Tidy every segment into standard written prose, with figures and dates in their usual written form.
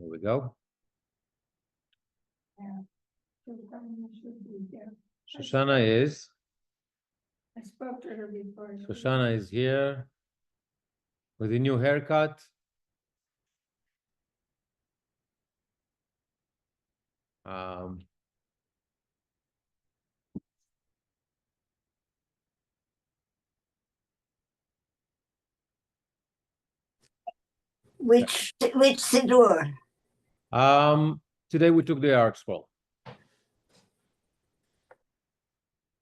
Here we go. Shoshana is. I spoke to her before. Shoshana is here with a new haircut. Which Siddur? Today we took the Arik scroll.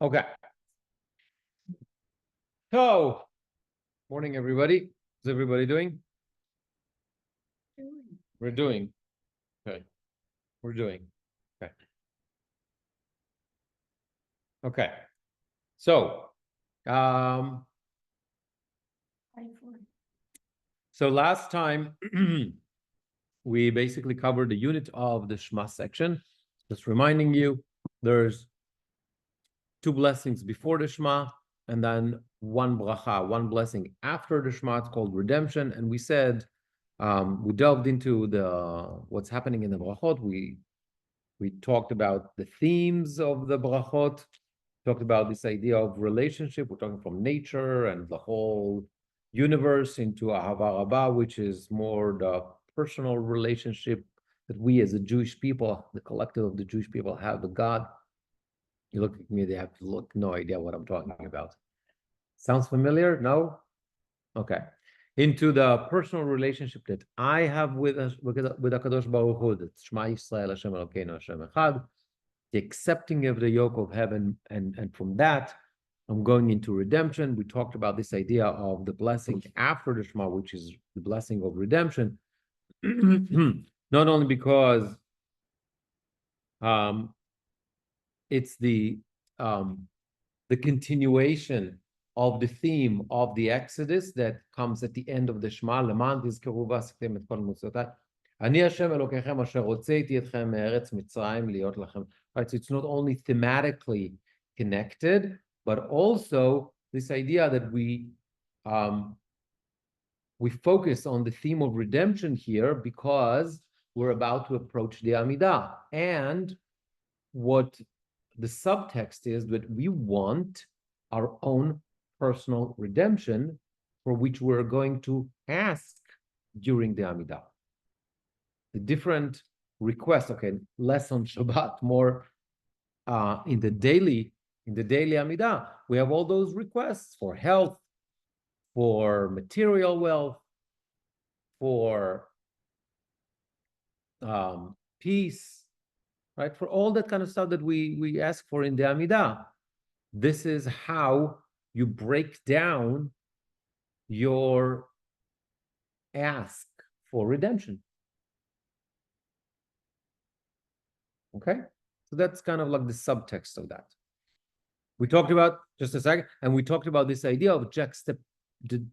Okay. So, morning everybody. How's everybody doing? We're doing. Okay. We're doing. Okay. Okay. So, last time we basically covered the unit of the Shema section. Just reminding you, there's 2 blessings before the Shema, and then 1 bracha, 1 blessing after the Shema. It's called redemption. And we said, we delved into what's happening in the brachot. We talked about the themes of the brachot, talked about this idea of relationship. We're talking from nature and the whole universe into Ahava Rabbah, which is more the personal relationship that we as a Jewish people, the collective of the Jewish people, have with God. You look at me, they have no idea what I'm talking about. Sounds familiar? No? Okay. Into the personal relationship that I have with HaKadosh Baruch Hu, that's Shema Yisrael, Hashem Elokeinu, Hashem Echad, the accepting of the yoke of heaven, and from that, I'm going into redemption. We talked about this idea of the blessing after the Shema, which is the blessing of redemption, not only because it's the continuation of the theme of the Exodus that comes at the end of the Shema. Leman tizkeru v'asiftem et kol mitzvotai. Ani Hashem Elokechem asher hotzeiti etchem me'eretz Mitzrayim liot lachem. Right, so it's not only thematically connected, but also this idea that we focus on the theme of redemption here because we're about to approach the Amidah. And what the subtext is that we want our own personal redemption, for which we're going to ask during the Amidah. The different requests, okay, less on Shabbat, more in the daily Amidah. We have all those requests for health, for material wealth, for peace, right? For all that kind of stuff that we ask for in the Amidah. This is how you break down your ask for redemption. Okay? So that's kind of like the subtext of that. We talked about, just a second, and we talked about this idea of the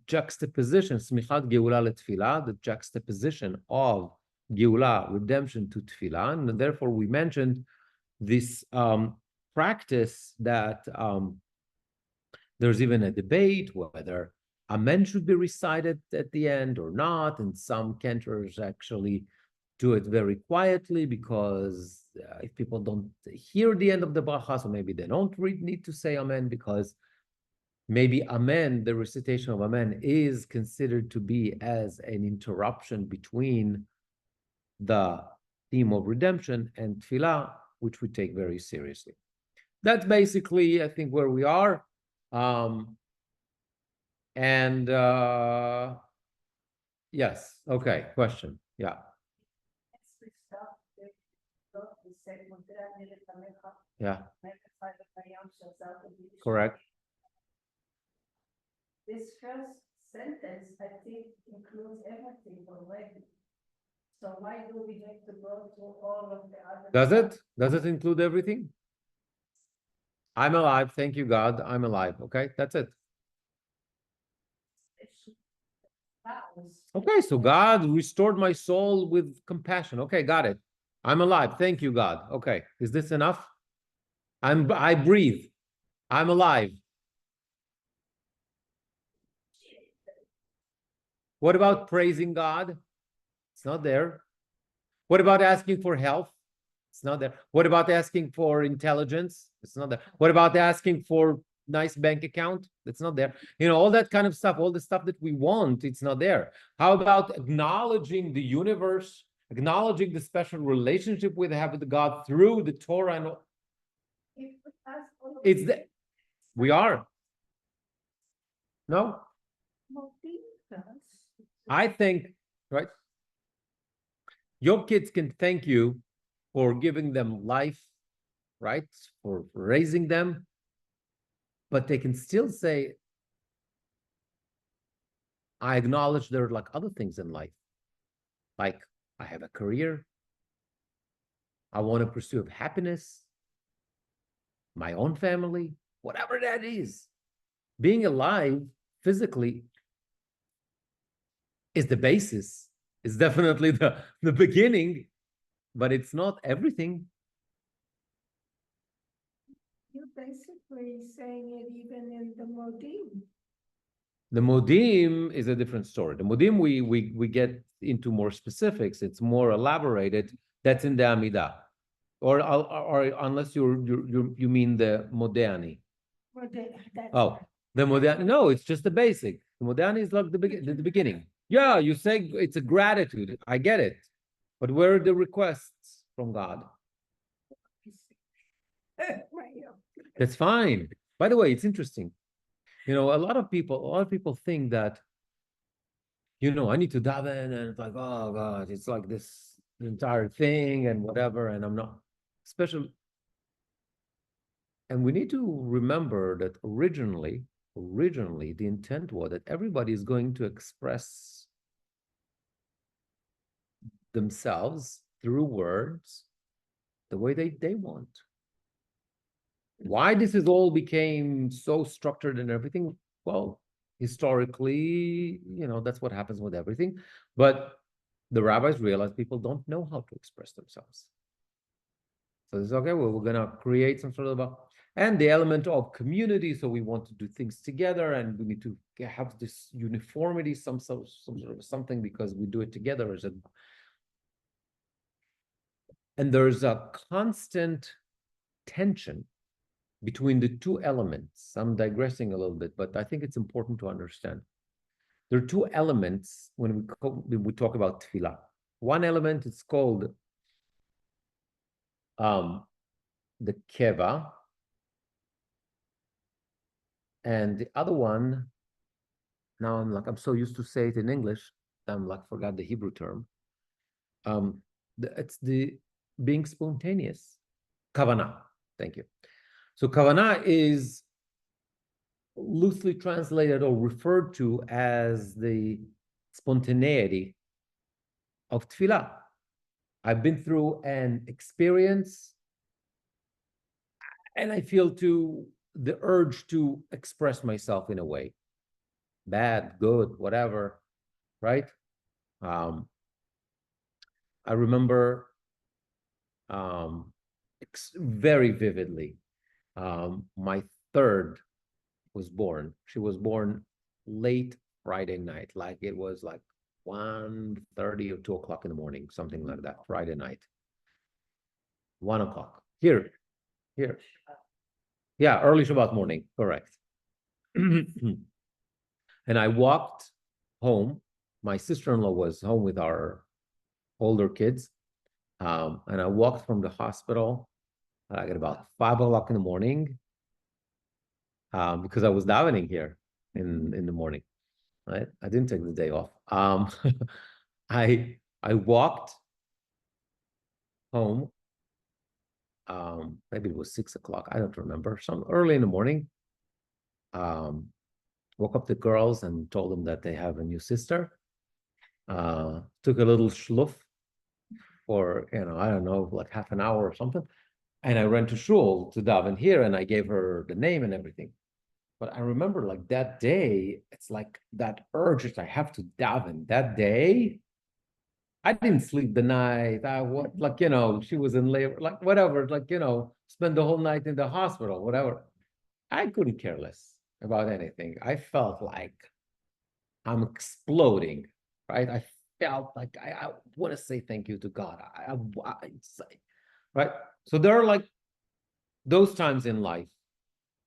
juxtaposition, smichat geula letfilah, the juxtaposition of geula, redemption, to tefillah, and therefore we mentioned this practice that there's even a debate whether Amen should be recited at the end or not, and some Cantors actually do it very quietly because if people don't hear the end of the bracha, so maybe they don't need to say Amen, because maybe Amen, the recitation of Amen, is considered to be as an interruption between the theme of redemption and tefillah, which we take very seriously. That's basically, I think, where we are. Yes, okay, question, yeah. Yeah. Correct. This first sentence, I think, includes everything already. So why do we have to go to all of the other? Does it? Does it include everything? I'm alive, thank you, God. I'm alive. Okay, that's it. Okay, so God restored my soul with compassion. Okay, got it. I'm alive. Thank you, God. Okay, is this enough? I breathe. I'm alive. What about praising God? It's not there. What about asking for health? It's not there. What about asking for intelligence? It's not there. What about asking for nice bank account? It's not there. All that kind of stuff, all the stuff that we want, it's not there. How about acknowledging the universe, acknowledging the special relationship we have with God through the Torah? And it's the, we are. No? I think, right? Your kids can thank you for giving them life, right? For raising them. But they can still say, I acknowledge there are like other things in life. Like I have a career. I want to pursue happiness, my own family, whatever that is. Being alive physically is the basis. It's definitely the beginning, but it's not everything. You're basically saying it even in the Modim. The Modim is a different story. The Modim, we get into more specifics. It's more elaborated. That's in the Amidah, or unless you mean the Modani. Oh, the Modani. No, it's just the basic. The Modani is like the beginning. Yeah, you say it's a gratitude. I get it, but where are the requests from God? That's fine. By the way, it's interesting. A lot of people think that, I need to daven, and it's like, oh God, it's like this entire thing and whatever, and I'm not special. And we need to remember that originally, the intent was that everybody is going to express themselves through words the way they want. Why this is all became so structured and everything? Well, historically, that's what happens with everything. But the rabbis realized people don't know how to express themselves. So it's okay, well, we're going to create some sort of and the element of community. So we want to do things together, and we need to have this uniformity, some sort of something, because we do it together as a. And there's a constant tension between the two elements. I'm digressing a little bit, but I think it's important to understand. There are two elements when we talk about tefillah. One element is called the keva, and the other one, now I'm so used to say it in English, forgot the Hebrew term. It's the being spontaneous, kavanah. Thank you. So kavanah is loosely translated or referred to as the spontaneity of tefillah. I've been through an experience, and I feel the urge to express myself in a way, bad, good, whatever, right? I remember very vividly, my third was born. She was born late Friday night, like it was like 1:30 or 2 o'clock in the morning, something like that, Friday night. 1 o'clock. Here. Yeah, early Shabbat morning, correct. And I walked home. My sister-in-law was home with our older kids. And I walked from the hospital at about 5 o'clock in the morning, because I was davening here in the morning. Right? I didn't take the day off. I walked home. Maybe it was 6 o'clock. I don't remember. Some early in the morning. Woke up the girls and told them that they have a new sister. Took a little shluff for, I don't know, like half an hour or something. And I ran to shul to daven here, and I gave her the name and everything. But I remember like that day, it's like that urge that I have to daven. That day, I didn't sleep the night. She was in labor, like whatever, spend the whole night in the hospital, whatever. I couldn't care less about anything. I felt like I'm exploding, right? felt like I want to say thank you to God. I say, right? So there are like those times in life,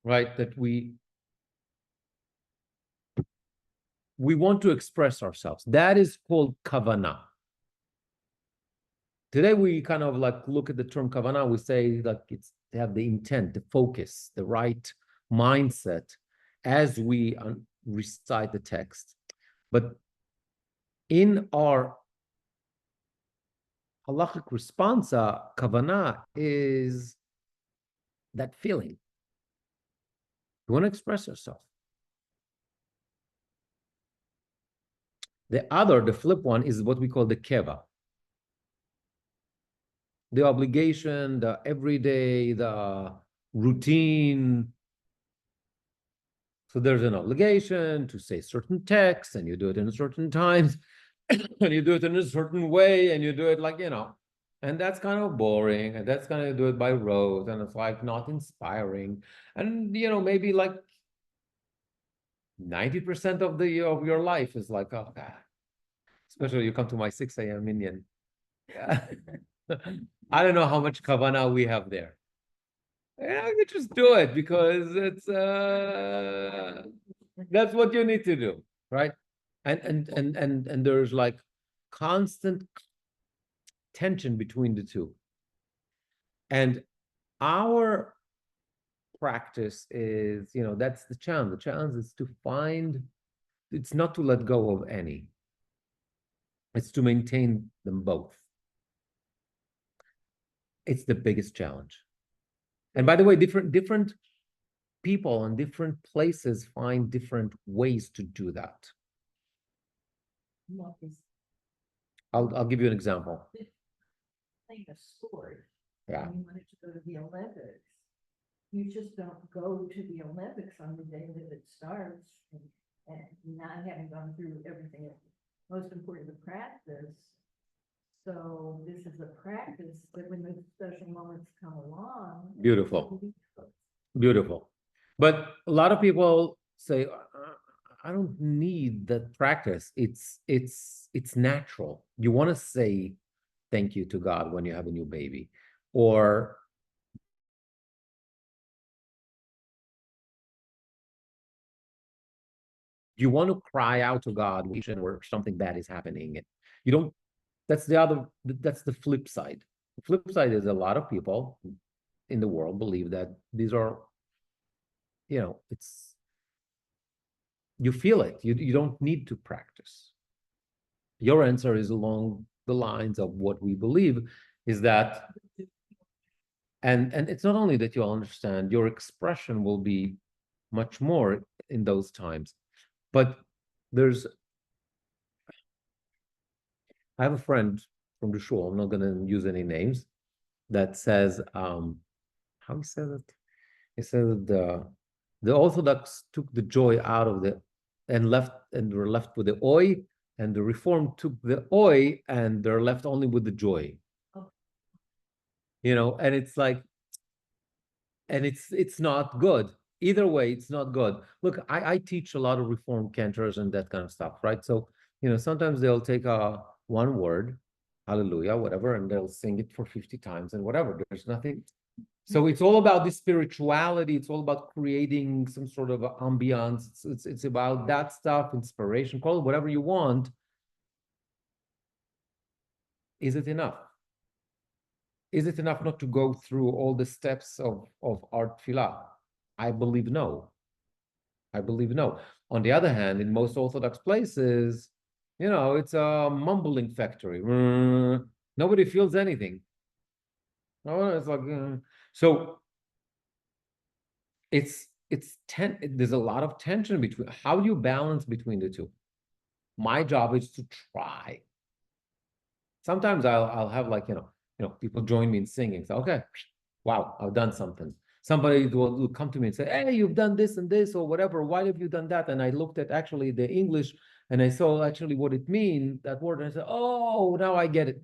right, that we want to express ourselves. That is called kavanah. Today we kind of like look at the term kavanah. We say like it's to have the intent, the focus, the right mindset as we recite the text. But in our halachic responsa, kavanah is that feeling. You want to express yourself. The flip one is what we call the keva. The obligation, the everyday, the routine. So there's an obligation to say certain texts, and you do it in certain times, and you do it in a certain way, and you do it like, and that's kind of boring, and that's kind of do it by rote, and it's like not inspiring. And maybe like 90% of your life is like, oh God. Especially you come to my 6 a.m. Minyan. Yeah. I don't know how much kavanah we have there. You just do it because it's that's what you need to do, right? And there's like constant tension between the two. And our practice is, that's the challenge. The challenge is to find, it's not to let go of any. It's to maintain them both. It's the biggest challenge. And by the way, different people in different places find different ways to do that. I'll give you an example. Playing a sport. Yeah. And you wanted to go to the Olympics. You just don't go to the Olympics on the day that it starts and not having gone through everything most important to practice. So this is a practice that when the special moments come along. Beautiful. Beautiful. But a lot of people say, I don't need that practice. It's natural. You want to say thank you to God when you have a new baby, or you want to cry out to God where something bad is happening. You don't. That's the flip side. The flip side is a lot of people in the world believe that these are, it's, you feel it. You don't need to practice. Your answer is along the lines of what we believe is that, and it's not only that you'll understand, your expression will be much more in those times. But I have a friend from the shul, I'm not going to use any names, that says, how he says it? He says that the Orthodox took the joy out of and were left with the oi, and the Reform took the oi and they're left only with the joy. Oh. And it's like, and it's not good. Either way, it's not good. Look, I teach a lot of Reform cantors and that kind of stuff, right? So, sometimes they'll take one word, hallelujah, whatever, and they'll sing it for 50 times and whatever. There's nothing. So it's all about the spirituality. It's all about creating some sort of ambiance. It's about that stuff, inspiration, call it whatever you want. Is it enough? Is it enough not to go through all the steps of our tefillah? I believe no. I believe no. On the other hand, in most Orthodox places, it's a mumbling factory. Nobody feels anything. Oh, it's like so. There's a lot of tension between. How do you balance between the two? My job is to try. Sometimes I'll have like people join me in singing. So okay, wow, I've done something. Somebody will come to me and say, hey, you've done this and this or whatever. Why have you done that? And I looked at actually the English and I saw actually what it means, that word. And I said, oh, now I get it.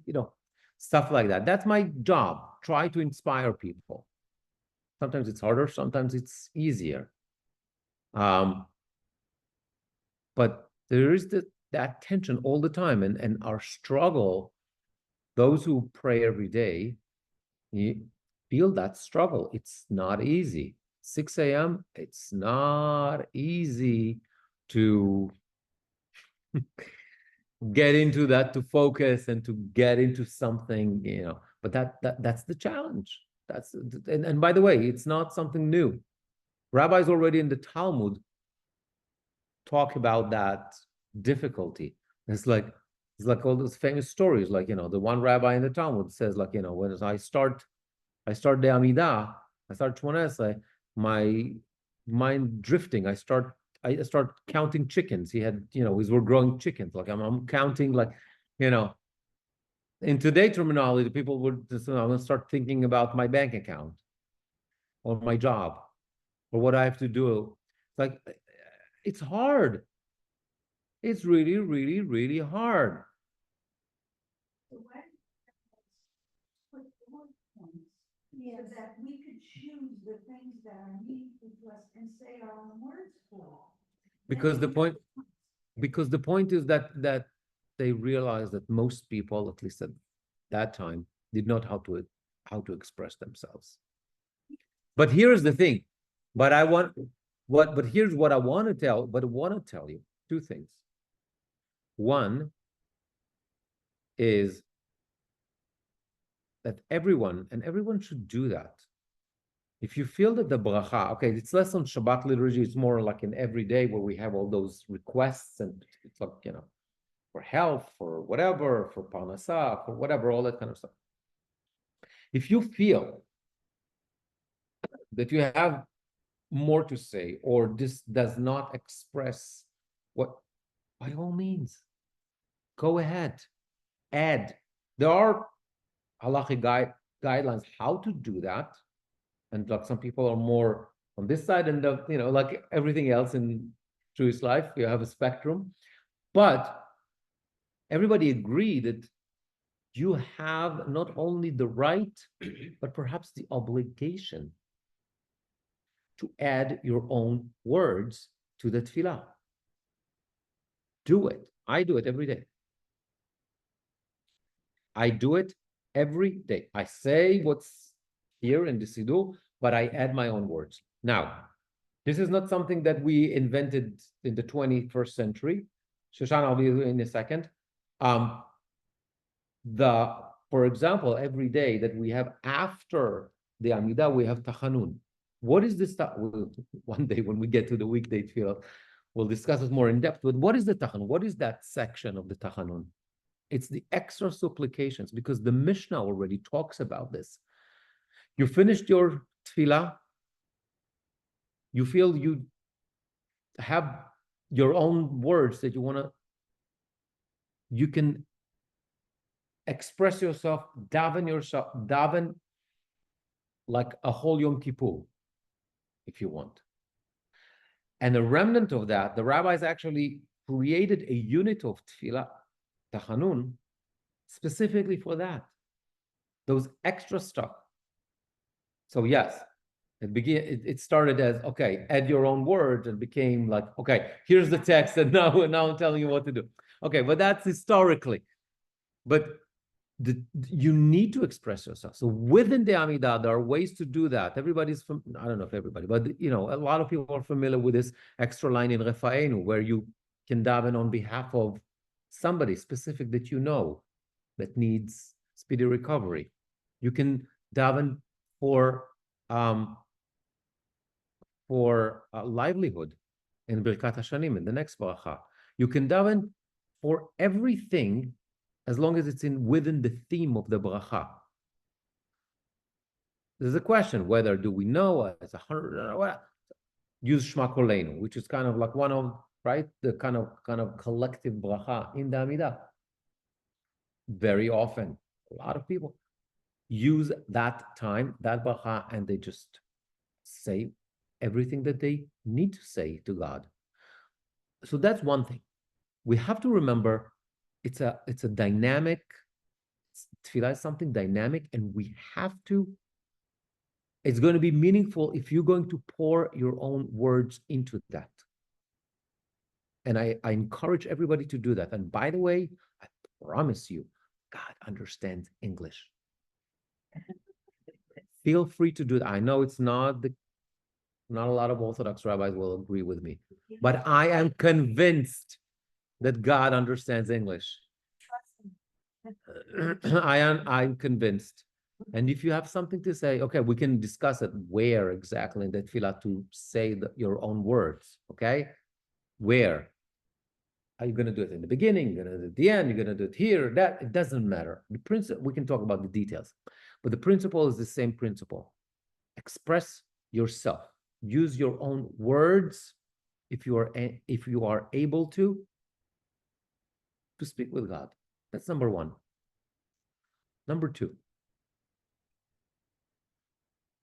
Stuff like that. That's my job. Try to inspire people. Sometimes it's harder. Sometimes it's easier. But there is that tension all the time, and our struggle, those who pray every day, you feel that struggle. It's not easy. 6 a.m., it's not easy to get into that, to focus and to get into something, but that's the challenge. And by the way, it's not something new. Rabbis already in the Talmud talk about that difficulty. It's like all those famous stories, like, the one rabbi in the Talmud says, like, when I start the Amidah, I start Shmoneh, my mind drifting. I start counting chickens. He had, we were growing chickens. Like I'm counting, like, in today's terminology, people would just, I'm gonna start thinking about my bank account or my job or what I have to do. Like, it's hard. It's really, really, really hard. So that we could choose the things that are meaningful to us and say our own words for. Because the point is that they realize that most people, at least at that time, did not how to express themselves. But here's the thing. But here's what I want to tell you two things. One is that everyone should do that. If you feel that the bracha, okay, it's less on Shabbat liturgy, it's more like an everyday where we have all those requests, and it's like, for health, for whatever, for parnasah, for whatever, all that kind of stuff. If you feel that you have more to say, or this does not express what, by all means, go ahead, add. There are halachic guidelines how to do that. And like some people are more on this side, and like everything else in Jewish life, you have a spectrum. But everybody agreed that you have not only the right, but perhaps the obligation to add your own words to the tefillah. Do it. I do it every day. I do it every day. I say what's here in the Siddur, but I add my own words. Now, this is not something that we invented in the 21st century. Shoshana, I'll be in a second. For example, every day that we have after the Amidah, we have Tachanun. What is this? One day when we get to the weekday tefillah, we'll discuss it more in depth. But what is the Tachanun? What is that section of the Tachanun? It's the extra supplications, because the Mishnah already talks about this. You finished your tefillah, you feel you have your own words that you can express yourself, daven like a whole Yom Kippur, if you want. And a remnant of that, the rabbis actually created a unit of tefillah, Tachanun, specifically for that. Those extra stuff. So yes, it started as, okay, add your own words, and became like, okay, here's the text, and now I'm telling you what to do. Okay, but that's historically. But you need to express yourself. So within the Amidah, there are ways to do that. Everybody's from, I don't know if everybody, but a lot of people are familiar with this extra line in Refaenu, where you can daven on behalf of somebody specific that that needs speedy recovery. You can daven for livelihood in Birkat Hashanim, in the next bracha. You can daven for everything as long as it's within the theme of the bracha. There's a question whether do we know it's 100 use Shema Koleinu, which is kind of like one of the kind of collective bracha in the Amidah. Very often, a lot of people use that time, that bracha, and they just say everything that they need to say to God. So that's one thing. We have to remember it's a dynamic, tefillah is something dynamic, and it's going to be meaningful if you're going to pour your own words into that. And I encourage everybody to do that. And by the way, I promise you, God understands English. Feel free to do that. I know it's not a lot of Orthodox rabbis will agree with me, but I am convinced that God understands English. I'm convinced. And if you have something to say, okay, we can discuss it. Where exactly in the tefillah to say your own words, okay? Where? Are you going to do it in the beginning? You're going to do it at the end? You're going to do it here? That it doesn't matter. The principle, we can talk about the details, but the principle is the same principle. Express yourself. Use your own words if you are able to speak with God. That's number one. Number two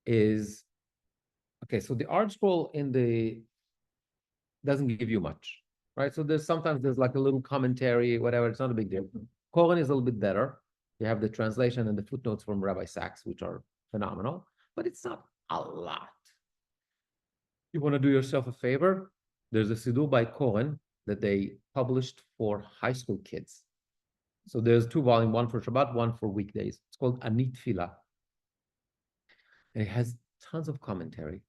is, okay, so the art scroll doesn't give you much, right? So sometimes there's like a little commentary, whatever, it's not a big deal. Koren is a little bit better. You have the translation and the footnotes from Rabbi Sachs, which are phenomenal, but it's not a lot. You want to do yourself a favor? There's a Siddur by Koren that they published for high school kids. So there's 2 volumes, one for Shabbat, one for weekdays. It's called Ani Tefillah. And it has tons of commentary.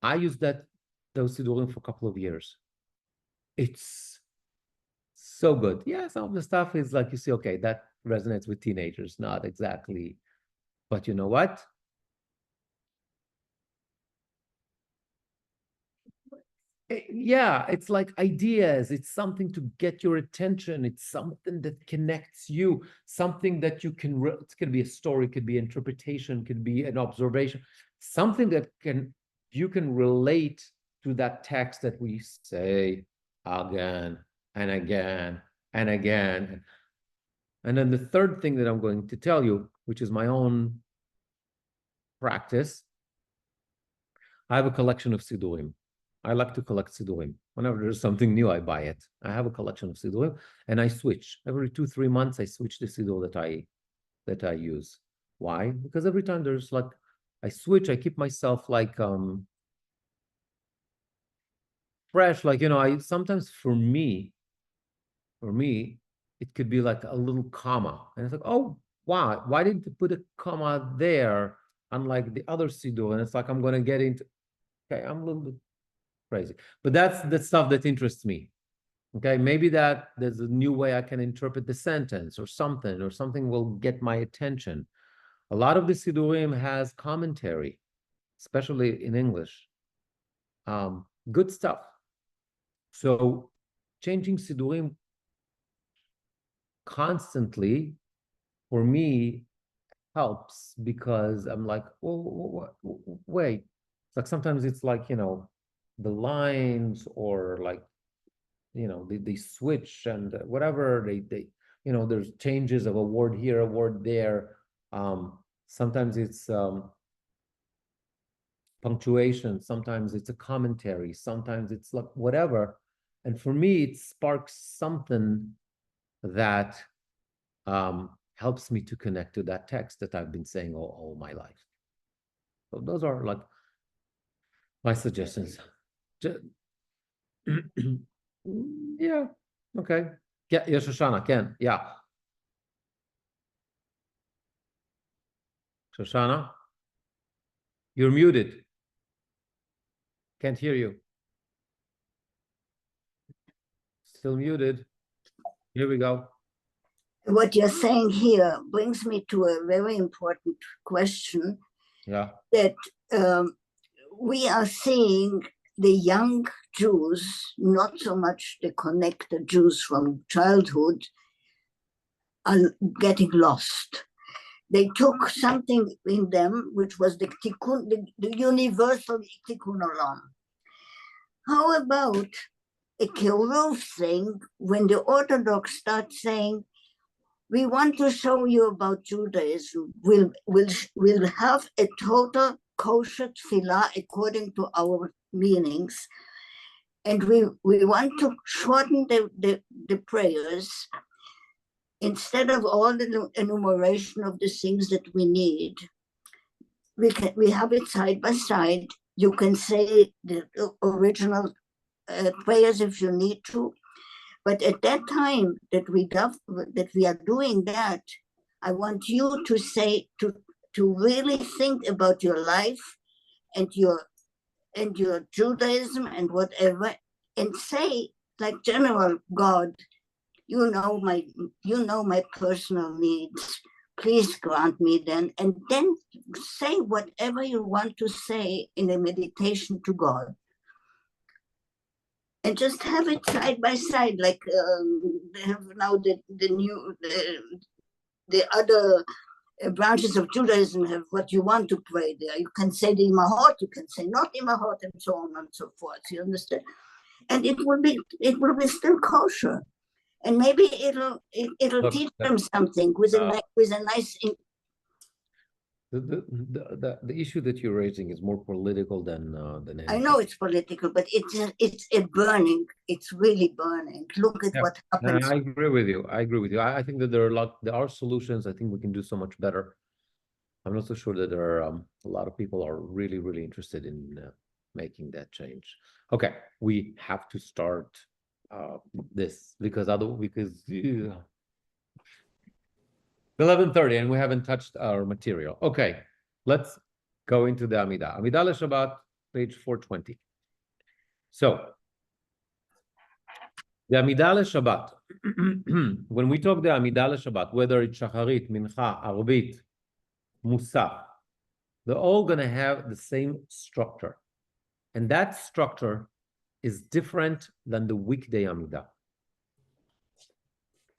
I used those Siddurim for a couple of years. It's so good. Yeah, some of the stuff is like, you see, okay, that resonates with teenagers, not exactly. But you know what? Yeah, it's like ideas. It's something to get your attention. It's something that connects you, something that you can, it could be a story, could be interpretation, could be an observation, something that you can relate to that text that we say again and again and again. And then the third thing that I'm going to tell you, which is my own practice, I have a collection of Siddurim. I like to collect Siddurim. Whenever there's something new, I buy it. I have a collection of Siddurim, and I switch. Every 2-3 months, I switch the Siddur that I use. Why? Because every time there's like, I switch, I keep myself like fresh. Like, I sometimes for me, it could be like a little comma. And it's like, oh, wow, why didn't you put a comma there? Unlike the other Siddur. And it's like, I'm going to get into, okay, I'm a little bit crazy, but that's the stuff that interests me. Okay, maybe that there's a new way I can interpret the sentence or something will get my attention. A lot of the Siddurim has commentary, especially in English. Good stuff. So changing Siddurim constantly for me helps because I'm like, oh, wait. It's like sometimes it's like, the lines or like, they switch and whatever they there's changes of a word here, a word there. Sometimes it's punctuation, sometimes it's a commentary, sometimes it's like whatever. And for me, it sparks something that helps me to connect to that text that I've been saying all my life. So those are like my suggestions. Yeah, okay. Yeah, Shoshana, Ken, yeah. Shoshana, you're muted. Can't hear you. Still muted. Here we go. What you're saying here brings me to a very important question. Yeah. That we are seeing the young Jews, not so much the connected Jews from childhood, are getting lost. They took something in them, which was the tikkun, the universal tikkun olam. How about a kiruv thing when the Orthodox start saying, we want to show you about Judaism. We'll have a total kosher tefillah according to our meanings. And we want to shorten the prayers. Instead of all the enumeration of the things that we need, we have it side by side. You can say the original prayers if you need to. But at that time that we are doing that, I want you to say to really think about your life and your Judaism and whatever, and say, like General God, you know my personal needs. Please grant me then, and then say whatever you want to say in a meditation to God. And just have it side by side, like they have now the other branches of Judaism have what you want to pray there. You can say the Imahot, you can say not Imahot, and so on and so forth. You understand? And it will be still kosher, and maybe it'll teach them something with a nice. The issue that you're raising is more political than anything. I know it's political, but it's a burning. It's really burning. Look at what happens. I agree with you. I think that there are solutions. I think we can do so much better. I'm not so sure that there are a lot of people are really, really interested in making that change. Okay, we have to start this because 11:30 and we haven't touched our material. Okay, let's go into the Amidah. Amidah Shabbat, page 420. So, the Amidah Shabbat. When we talk the Amidah Shabbat, whether it's Shacharit, Mincha, Arbit, Musaf, they're all going to have the same structure. And that structure is different than the weekday Amidah.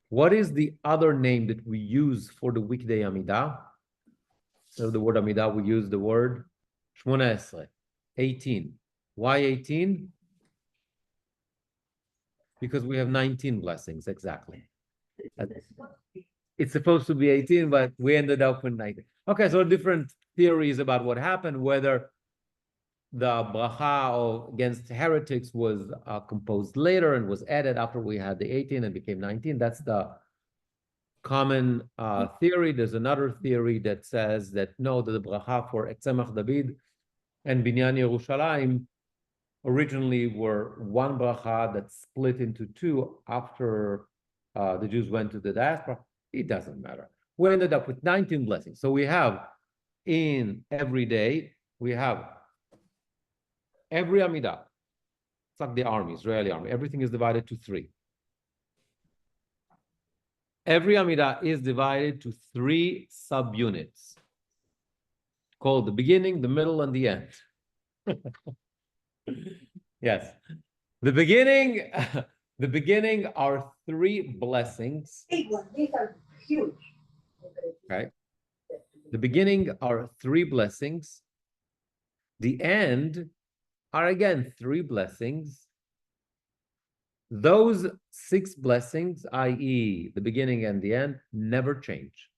What is the other name that we use for the weekday Amidah? So the word Amidah, we use the word 18. Why 18? Because we have 19 blessings, exactly. It's supposed to be 18, but we ended up with 19. Okay, so different theories about what happened, whether the bracha against heretics was composed later and was added after we had the 18 and became 19. That's the common theory. There's another theory that says that no, the bracha for Etzemach David and Binyan Yerushalayim originally were one bracha that split into two after the Jews went to the diaspora. It doesn't matter. We ended up with 19 blessings. So we have in every day, we have every Amidah. It's like the army, Israeli army. Everything is divided to 3. Every Amidah is divided to 3 subunits called the beginning, the middle, and the end. Yes. The beginning are 3 blessings. These are huge. Okay. The beginning are 3 blessings. The end are again 3 blessings. Those 6 blessings, i.e., the beginning and the end, never change.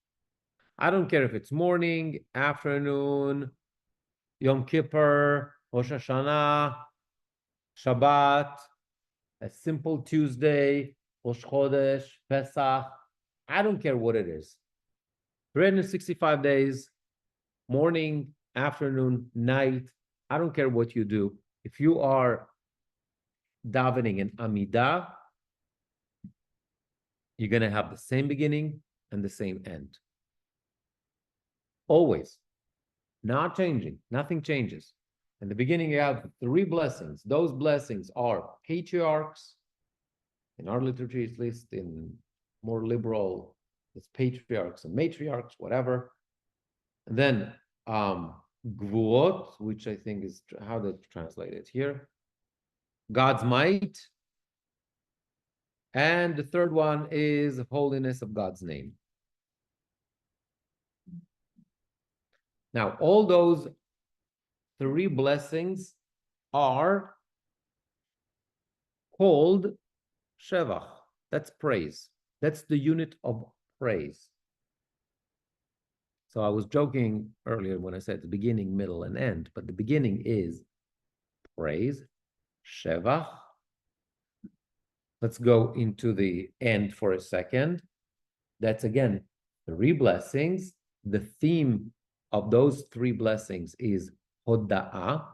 I don't care if it's morning, afternoon, Yom Kippur, Rosh Hashanah, Shabbat, a simple Tuesday, Rosh Chodesh, Pesach. I don't care what it is. 365 days, morning, afternoon, night. I don't care what you do. If you are davening in Amidah, you're going to have the same beginning and the same end. Always. Not changing. Nothing changes. In the beginning, you have 3 blessings. Those blessings are patriarchs. In our liturgy, at least in more liberal, it's patriarchs and matriarchs, whatever. And then Gvurot, which I think is how they translate it here. God's might. And the third one is holiness of God's name. Now, all those 3 blessings are called Shevach. That's praise. That's the unit of praise. So I was joking earlier when I said the beginning, middle, and end, but the beginning is praise, Shevach. Let's go into the end for a second. That's again 3 blessings. The theme of those 3 blessings is Hoda'ah,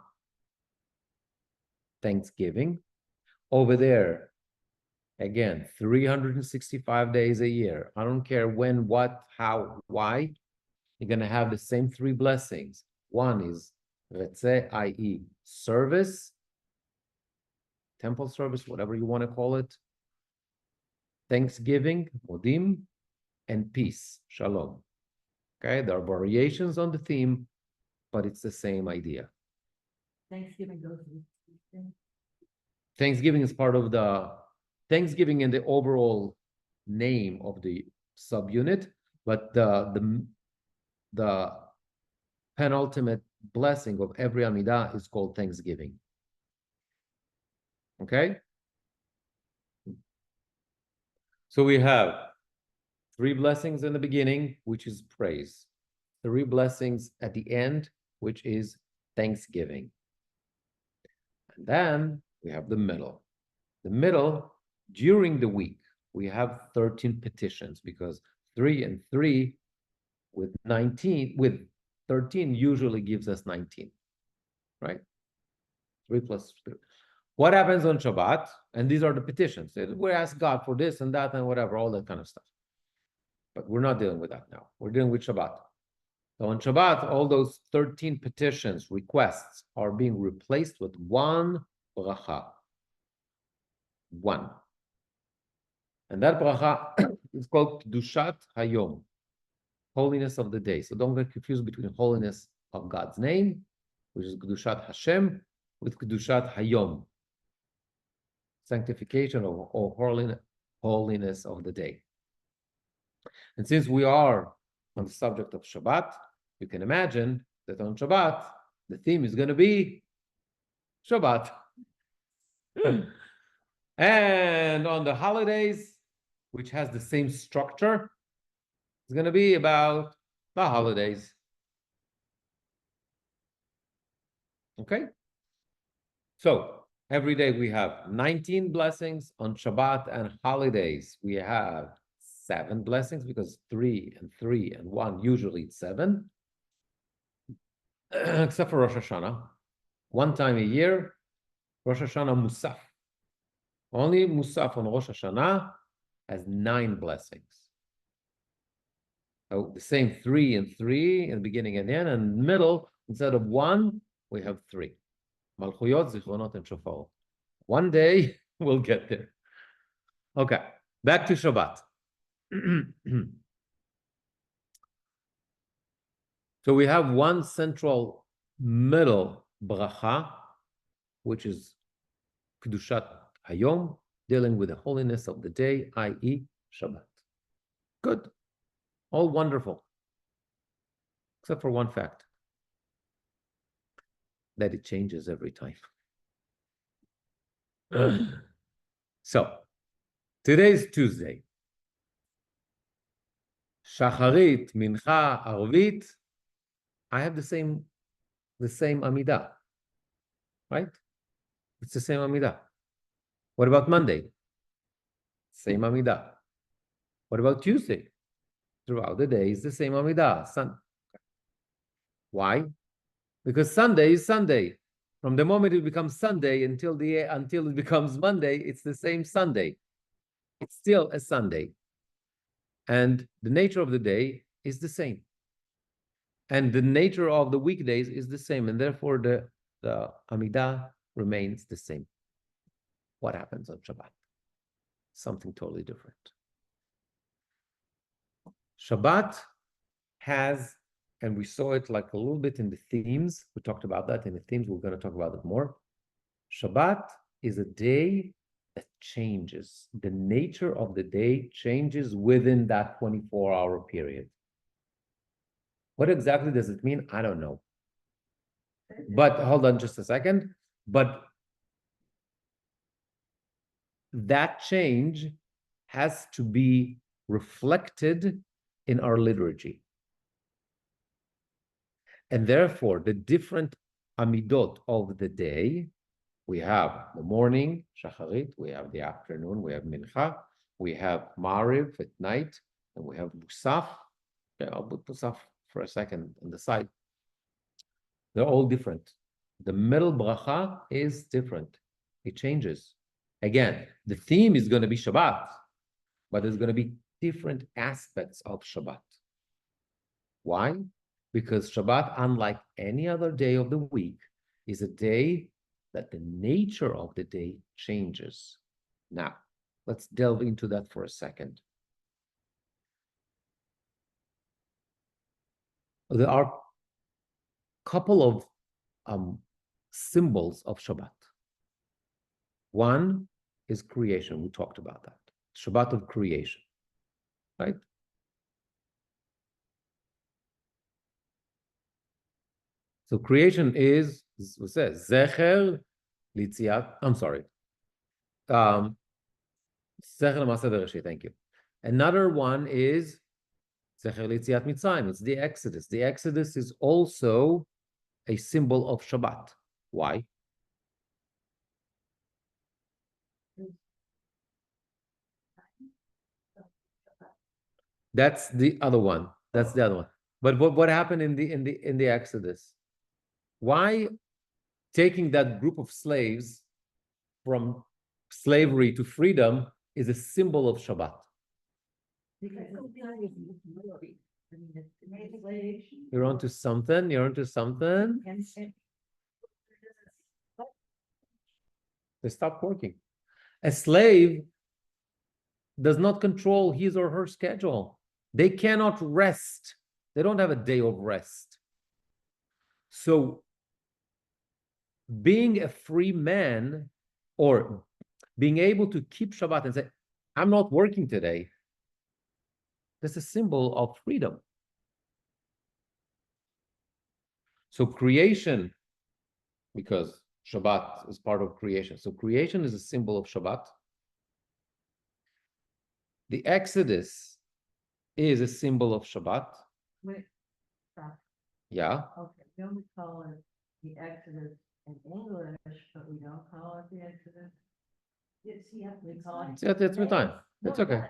thanksgiving. over there, again, 365 days a year. I don't care when, what, how, why. You're going to have the same three blessings. One is Retzeh, i.e. service, temple service, whatever you want to call it. Thanksgiving, Modim, and peace, Shalom. Okay, there are variations on the theme, but it's the same idea. Thanksgiving goes with Easter. Thanksgiving is part of the Thanksgiving in the overall name of the subunit, but the penultimate blessing of every Amidah is called Thanksgiving. Okay? So we have 3 blessings in the beginning, which is praise. 3 blessings at the end, which is thanksgiving. And then we have the middle. The middle, during the week, we have 13 petitions because 3 and 3 with 19, with 13 usually gives us 19, right? 3 plus 3. What happens on Shabbat? And these are the petitions. We ask God for this and that and whatever, all that kind of stuff. But we're not dealing with that now. We're dealing with Shabbat. So on Shabbat, all those 13 petitions, requests, are being replaced with one bracha. One. And that bracha is called Kedushat Hayom, holiness of the day. So don't get confused between holiness of God's name, which is Kedushat Hashem, with Kedushat Hayom, sanctification or holiness of the day. And since we are on the subject of Shabbat, you can imagine that on Shabbat, the theme is going to be Shabbat. And on the holidays, which has the same structure, it's going to be about the holidays. Okay? So every day we have 19 blessings. On Shabbat and holidays, we have 7 blessings because 3 and 3 and 1, usually it's 7. Except for Rosh Hashanah. One time a year, Rosh Hashanah Musaf. Only Musaf on Rosh Hashanah has 9 blessings. So the same 3 and 3 in the beginning and the end, and middle, instead of 1, we have 3. Malchuyot, Zichronot, and Shofarot. One day, we'll get there. Okay, back to Shabbat. So we have one central middle bracha, which is Kedushat Hayom, dealing with the holiness of the day, i.e. Shabbat. Good. All wonderful. Except for one fact. That it changes every time. So, today's Tuesday. Shacharit, Mincha, Arvit, I have the same Amidah, right? It's the same Amidah. What about Monday? Same Amidah. What about Tuesday? Throughout the day is the same Amidah. Why? Because Sunday is Sunday. From the moment it becomes Sunday until it becomes Monday, it's the same Sunday. It's still a Sunday. And the nature of the day is the same. And the nature of the weekdays is the same. And therefore, the Amidah remains the same. What happens on Shabbat? Something totally different. Shabbat has, and we saw it like a little bit in the themes. We talked about that in the themes. We're going to talk about it more. Shabbat is a day that changes. The nature of the day changes within that 24-hour period. What exactly does it mean? I don't know. But hold on just a second. But that change has to be reflected in our liturgy. And therefore, the different Amidot of the day, we have the morning, Shacharit, we have the afternoon, we have Mincha, we have Mariv at night, and we have Musaf. Okay, I'll put Musaf for a second on the side. They're all different. The middle bracha is different. It changes Again, the theme is going to be Shabbat, but there's going to be different aspects of Shabbat. Why? Because Shabbat, unlike any other day of the week, is a day that the nature of the day changes. Now, let's delve into that for a second. There are a couple of symbols of Shabbat. One is creation. We talked about that. Shabbat of creation, right? So creation is, it says, Zecher Litziat, I'm sorry. Zecher L'Maaseh Bereshit, thank you. Another one is Zecher Litziat Mitzrayim, it's the Exodus. The Exodus is also a symbol of Shabbat. Why? That's the other one. That's the other one. But what happened in the Exodus? Why taking that group of slaves from slavery to freedom is a symbol of Shabbat? You're onto something. You're onto something. They stop working. A slave does not control his or her schedule. They cannot rest. They don't have a day of rest. So being a free man or being able to keep Shabbat and say, I'm not working today, that's a symbol of freedom. So creation, because Shabbat is part of creation. So creation is a symbol of Shabbat. The Exodus is a symbol of Shabbat. Wait, stop. Yeah. Okay, don't we call it the Exodus in English, but we don't call it the Exodus? It's, yeah, we call it. It's my time. It's okay.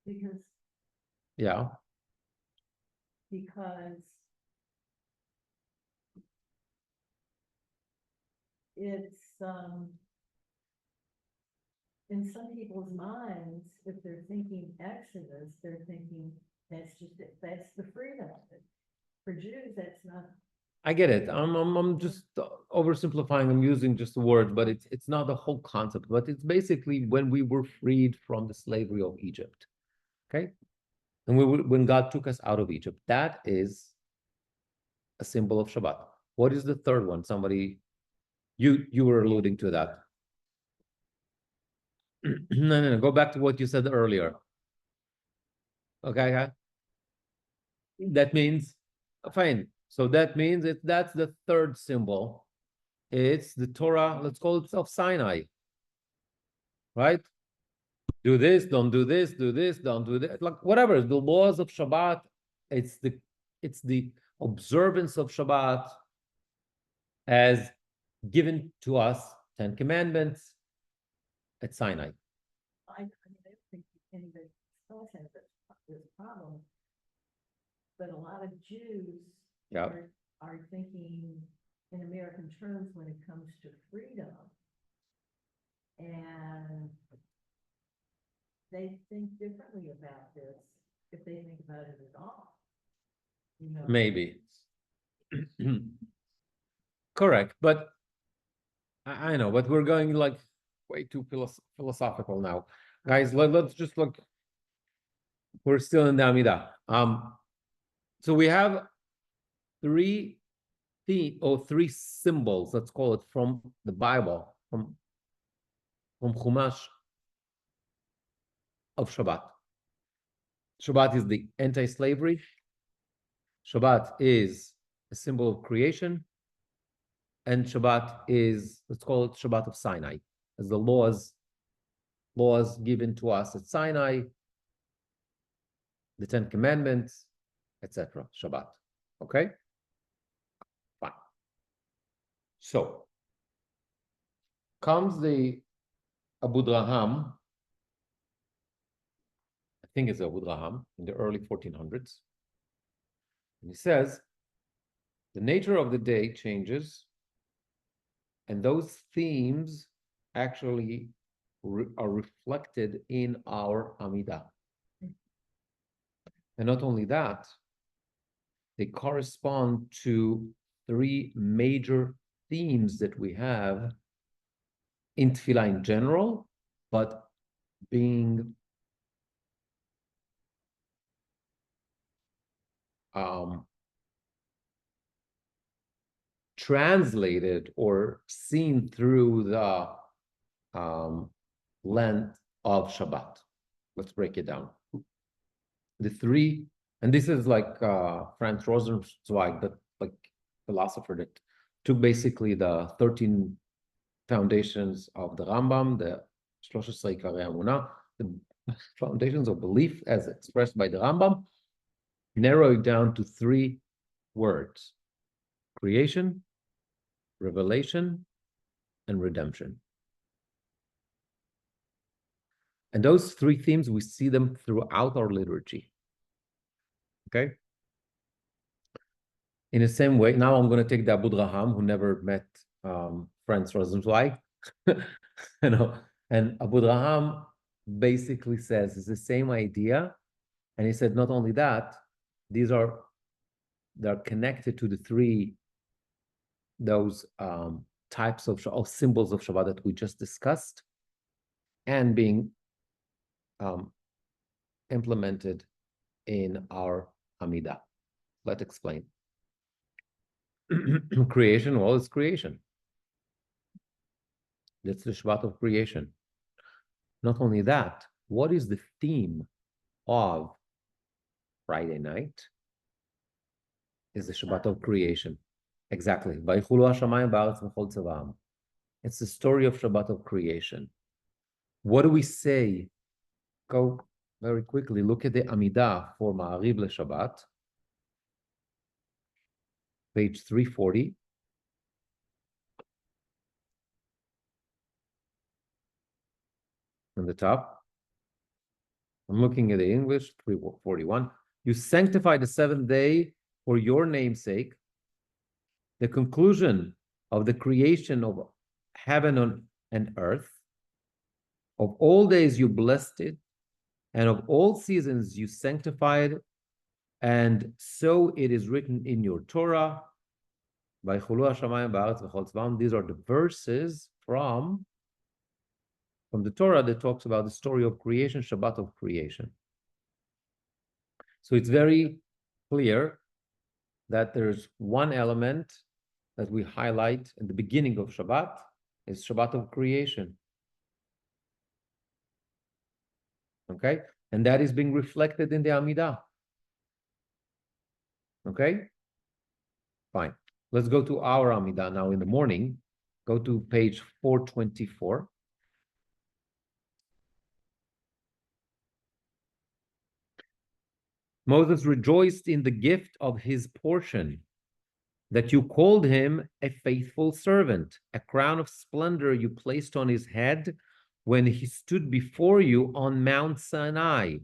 Because, Yeah. because it's, in some people's minds, if they're thinking Exodus, they're thinking that's just it, that's the freedom of it. For Jews, that's not. I get it. I'm just oversimplifying. I'm using just the word, but it's not the whole concept. But it's basically when we were freed from the slavery of Egypt, okay, and when God took us out of Egypt, that is a symbol of Shabbat. What is the third one? Somebody, you were alluding to that. No. Go back to what you said earlier. Okay. That means fine. So that means that's the third symbol. It's the Torah, let's call it of Sinai. Right? Do this, don't do this, do this, don't do that. Like whatever, the laws of Shabbat, it's the observance of Shabbat as given to us, 10 Commandments at Sinai. I don't think anybody else has this problem. But a lot of Jews are thinking in American terms when it comes to freedom. And they think differently about this if they think about it at all. You know? Maybe. Correct. But I know, but we're going like way too philosophical now. Guys, let's just look. We're still in the Amidah. So we have three symbols, let's call it, from the Bible, from Chumash of Shabbat. Shabbat is the anti-slavery. Shabbat is a symbol of creation. And Shabbat is, let's call it Shabbat of Sinai, as the laws given to us at Sinai, the 10 Commandments, etc. Shabbat. Okay? Fine. So comes the Abu Draham, I think it's Abu Draham, in the early 1400s. And he says, the nature of the day changes, and those themes actually are reflected in our Amidah. And not only that, they correspond to three major themes that we have in Tefillah in general, but being translated or seen through the lens of Shabbat. Let's break it down. The three, and this is like Franz Rosenzweig, the like philosopher that took basically the 13 foundations of the Rambam, the 13 Ikarei Emunah, the foundations of belief as expressed by the Rambam, narrow it down to three words: creation, revelation, and redemption. And those three themes, we see them throughout our liturgy. Okay? In the same way, now I'm going to take the Abu Draham, who never met Franz Rosenzweig. You know, and Abu Draham basically says it's the same idea. And he said, not only that, they're connected to the three, those types of symbols of Shabbat that we just discussed, and being implemented in our Amidah. Let's explain. Creation, well, it's creation. That's the Shabbat of creation. Not only that, what is the theme of Friday night? Is the Shabbat of creation. Exactly. It's the story of Shabbat of creation. What do we say? Go very quickly. Look at the Amidah for Ma'ariv LeShabbat. Page 340. On the top. I'm looking at the English, 341. You sanctify the seventh day for your name's sake. The conclusion of the creation of heaven and earth. Of all days you blessed it, and of all seasons you sanctified, and so it is written in your Torah. These are the verses from the Torah that talks about the story of creation, Shabbat of creation. So it's very clear that there's one element that we highlight in the beginning of Shabbat is Shabbat of creation. Okay? And that is being reflected in the Amidah. Okay? Fine. Let's go to our Amidah now in the morning. Go to page 424. Moses rejoiced in the gift of his portion, that you called him a faithful servant. A crown of splendor you placed on his head when he stood before you on Mount Sinai.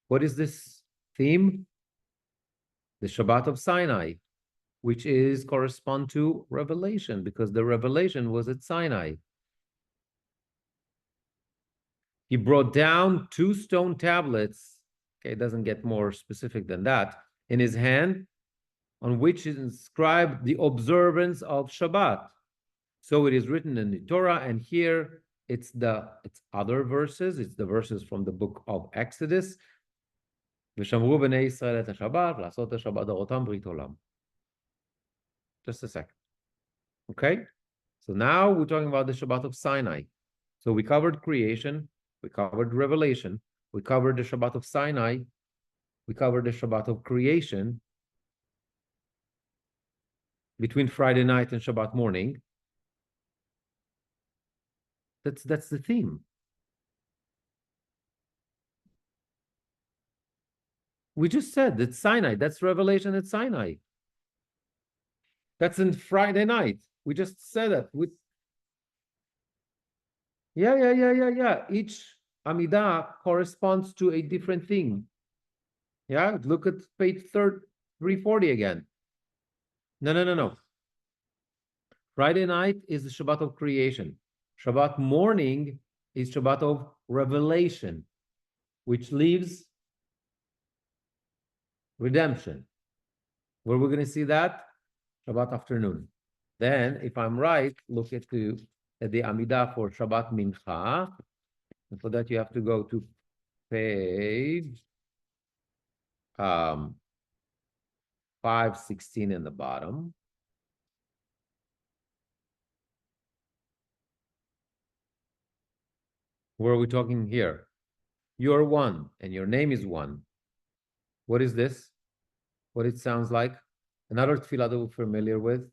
What is this theme? The Shabbat of Sinai, which correspond to revelation, because the revelation was at Sinai. He brought down 2 stone tablets. Okay, it doesn't get more specific than that. In his hand, on which is inscribed the observance of Shabbat. So it is written in the Torah, and here it's other verses. It's the verses from the book of Exodus. ושמרו בני ישראל את השבת, לעשות השבת דורותם ברית עולם. Just a second. Okay? So now we're talking about the Shabbat of Sinai. So we covered creation, we covered revelation, we covered the Shabbat of Sinai, we covered the Shabbat of creation between Friday night and Shabbat morning. That's the theme. We just said that Sinai, that's revelation at Sinai. That's in Friday night. We just said that. Yeah. Each Amidah corresponds to a different thing. Yeah, look at page 340 again. No. Friday night is the Shabbat of creation. Shabbat morning is Shabbat of revelation, which leaves redemption. Where we're going to see that? Shabbat afternoon. Then, if I'm right, look at the Amidah for Shabbat Mincha. And for that, you have to go to page 516 in the bottom. Where are we talking here? You're one, and your name is one. What is this? What it sounds like? Another tefillah that we're familiar with.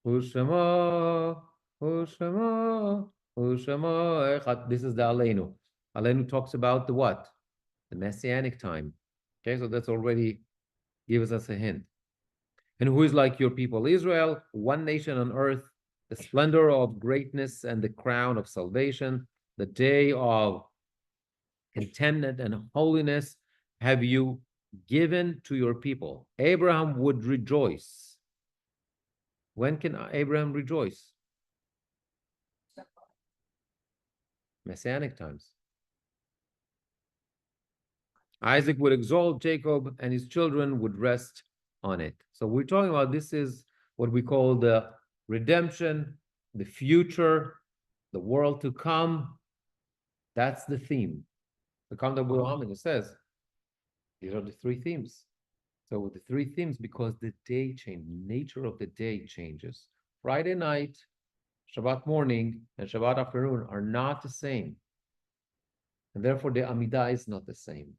Ushama, Ushama, Ushama Echad. This is the Aleinu. Aleinu talks about the what? The Messianic time. Okay, so that's already gives us a hint. And who is like your people Israel, one nation on earth, the splendor of greatness and the crown of salvation, the day of contentment and holiness have you given to your people. Abraham would rejoice. When can Abraham rejoice? Messianic times. Isaac would exalt Jacob, and his children would rest on it. So we're talking about this is what we call the redemption, the future, the world to come. That's the theme. The Cantor it says these are the three themes. So with the three themes, because the day change, nature of the day changes. Friday night, Shabbat morning, and Shabbat afternoon are not the same. And therefore the Amidah is not the same.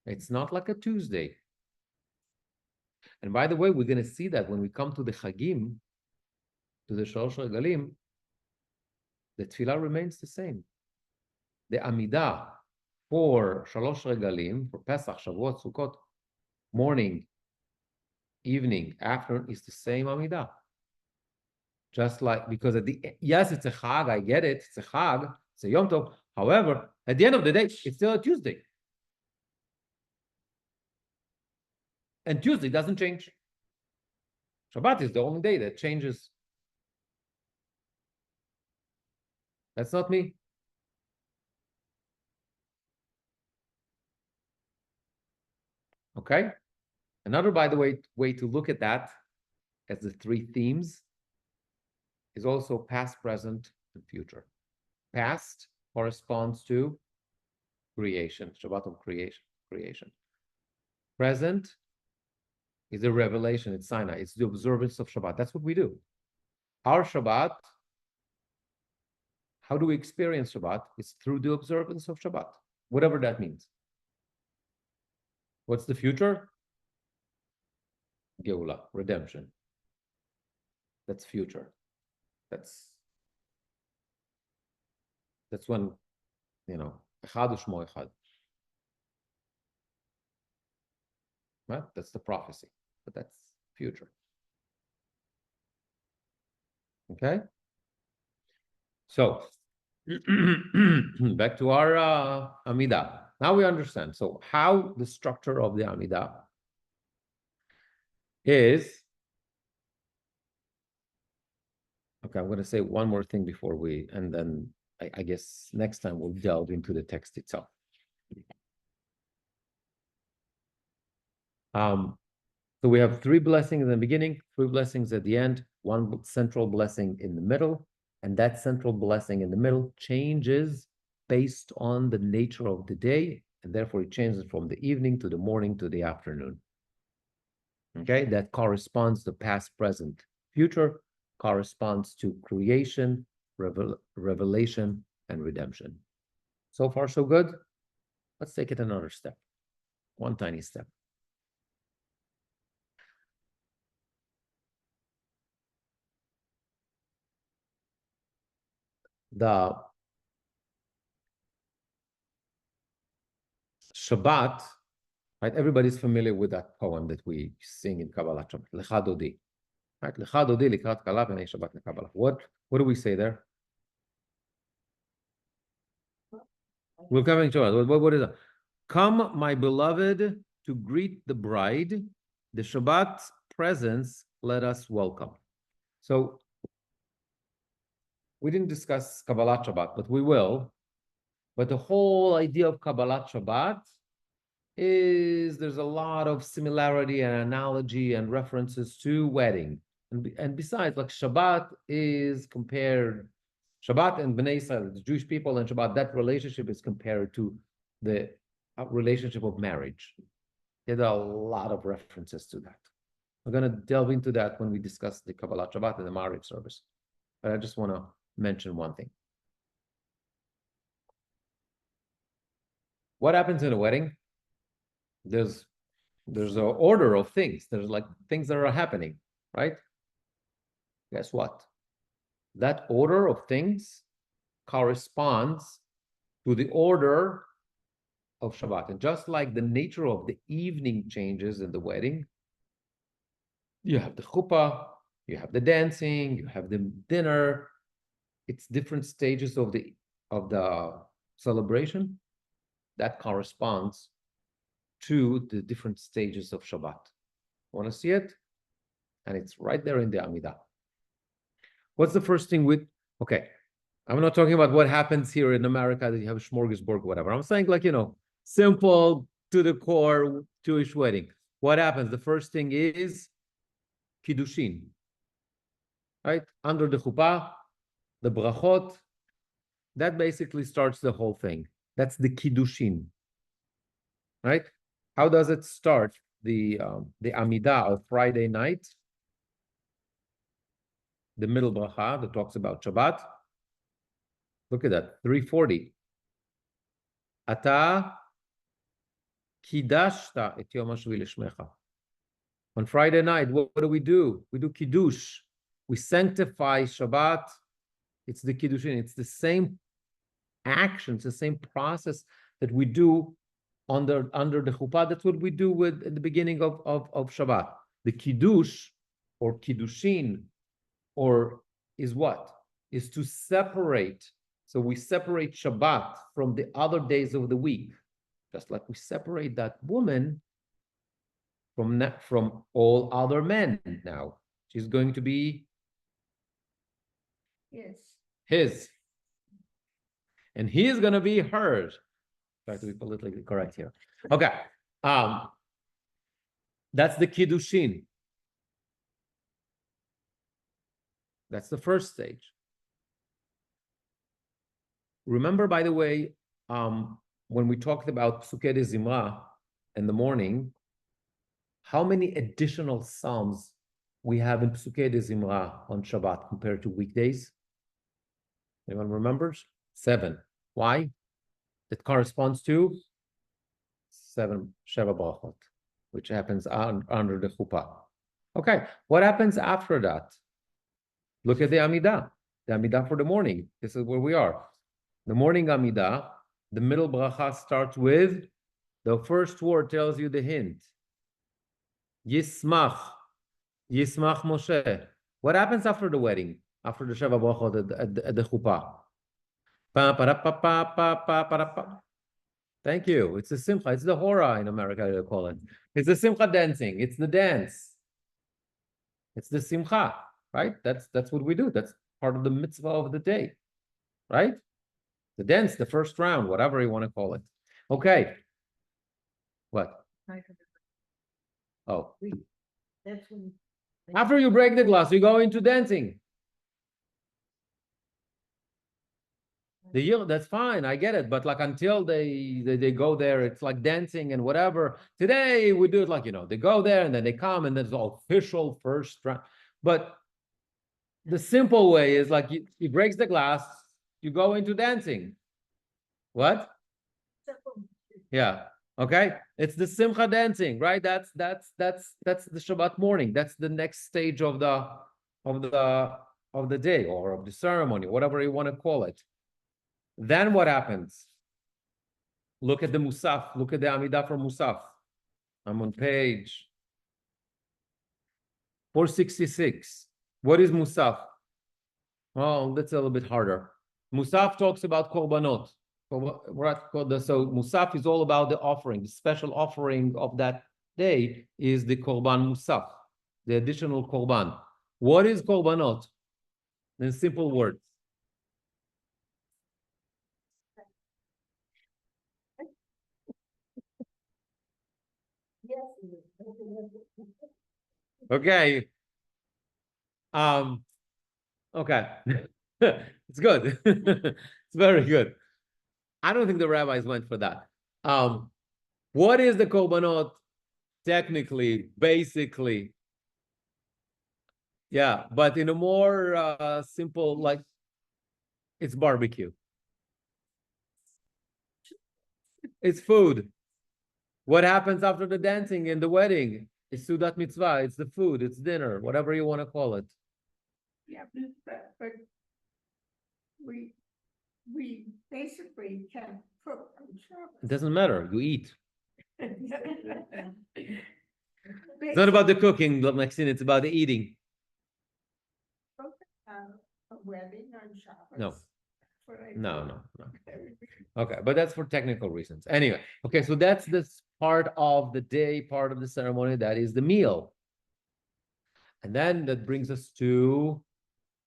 It's not like a Tuesday. And by the way, we're going to see that when we come to the Chagim, to the Shalosh Regalim, the Tefillah remains the same. The Amidah for Shalosh Regalim, for Pesach, Shavuot, Sukkot, morning, evening, afternoon is the same Amidah. Just like, because at the yes, it's a Chag, I get it, it's a Chag, it's a Yom Tov. However, at the end of the day, it's still a Tuesday. And Tuesday doesn't change. Shabbat is the only day that changes. That's not me. Okay? Another, by the way to look at that as the three themes is also past, present, and future. Past corresponds to creation, Shabbat of creation. Present is the revelation, it's Sinai, it's the observance of Shabbat. That's what we do. Our Shabbat, how do we experience Shabbat? It's through the observance of Shabbat, whatever that means. What's the future? Geula, redemption. That's future. That's when, Echad u'Shmo Echad. Right? That's the prophecy, but that's future. Okay? So, back to our Amidah. Now we understand. So, how the structure of the Amidah is. Okay, I'm going to say one more thing before and then I guess next time we'll delve into the text itself. So we have three blessings in the beginning, three blessings at the end, one central blessing in the middle, and that central blessing in the middle changes based on the nature of the day, and therefore it changes from the evening to the morning to the afternoon. Okay, that corresponds to past, present, future, corresponds to creation, revelation, and redemption. So far, so good. Let's take it another step, one tiny step. The Shabbat, right? Everybody's familiar with that poem that we sing in Kabbalah Shabbat, Lecha Dodi. Right? Lecha Dodi likrat kala v'nei Shabbat leKabbalah. What do we say there? We're coming to it. What is that? Come, my beloved, to greet the bride. The Shabbat presence let us welcome. So we didn't discuss Kabbalat Shabbat, but we will. But the whole idea of Kabbalat Shabbat is there's a lot of similarity and analogy and references to wedding. And besides, like Shabbat is compared, Shabbat and Bnei Israel, the Jewish people and Shabbat, that relationship is compared to the relationship of marriage. There are a lot of references to that. We're going to delve into that when we discuss the Kabbalat Shabbat and the marriage service. But I just want to mention one thing. What happens in a wedding? There's an order of things. There's like things that are happening, right? Guess what? That order of things corresponds to the order of Shabbat. And just like the nature of the evening changes in the wedding, you have the chuppah, you have the dancing, you have the dinner. It's different stages of the celebration that corresponds to the different stages of Shabbat. Want to see it? And it's right there in the Amidah. What's the first thing with, okay, I'm not talking about what happens here in America that you have a smorgasbord, whatever. I'm saying like, simple to the core Jewish wedding. What happens? The first thing is Kiddushin, right? Under the chuppah, the brachot, that basically starts the whole thing. That's the Kiddushin, right? How does it start? The Amidah of Friday night, the middle bracha that talks about Shabbat. Look at that, 340. Ata kidashta et yom hashvi l'shmecha. On Friday night, what do? We do Kiddush. We sanctify Shabbat. It's the Kiddushin. It's the same actions, the same process that we do under the chuppah. That's what we do at the beginning of Shabbat. The Kiddush or Kiddushin is what? Is to separate. So we separate Shabbat from the other days of the week, just like we separate that woman from all other men now. She's going to be his. And he is going to be hers. Try to be politically correct here. Okay. That's the Kiddushin. That's the first stage. Remember, by the way, when we talked about Psukei de Zimra in the morning, how many additional psalms we have in Psukei de Zimra on Shabbat compared to weekdays? Anyone remembers? 7. Why? It corresponds to 7 Sheva Brachot, which happens under the chuppah. Okay, what happens after that? Look at the Amidah for the morning. This is where we are. The morning Amidah, the middle bracha starts with, the first word tells you the hint. Yismach Moshe. What happens after the wedding? After the Sheva Brachot at the chuppah? Thank you. It's the simcha. It's the hora in America, they call it. It's the simcha dancing. It's the dance. It's the simcha, right? That's what we do. That's part of the mitzvah of the day, right? The dance, the first round, whatever you want to call it. Okay. What? Oh. That's when. After you break the glass, you go into dancing. That's fine, I get it, but like until they go there, it's like dancing and whatever. Today we do it like, they go there and then they come and there's official first round. But the simple way is like he breaks the glass, you go into dancing. What? Yeah. Okay. It's the simcha dancing, right? That's the Shabbat morning. That's the next stage of the day or of the ceremony, whatever you want to call it. Then what happens? Look at the Musaf. Look at the Amidah for Musaf. I'm on page 466. What is Musaf? Oh, that's a little bit harder. Musaf talks about korbanot. So Musaf is all about the offering. The special offering of that day is the korban Musaf, the additional korban. What is korbanot? In simple words, Okay. Okay. It's good. It's very good. I don't think the rabbis went for that. What is the korbanot technically, basically? Yeah, but in a more simple, like it's barbecue. It's food. What happens after the dancing in the wedding? It's Sudat Mitzvah. It's the food. It's dinner, whatever you want to call it. Yeah, but we basically can cook on It doesn't matter. You eat. Shabbos. It's not about the cooking, Maxine. It's about the eating. A wedding on Shabbos. No. That's what I No, do. no, no. Okay, but that's for technical reasons. Anyway, okay, so that's this part of the day, part of the ceremony, that is the meal. And then that brings us to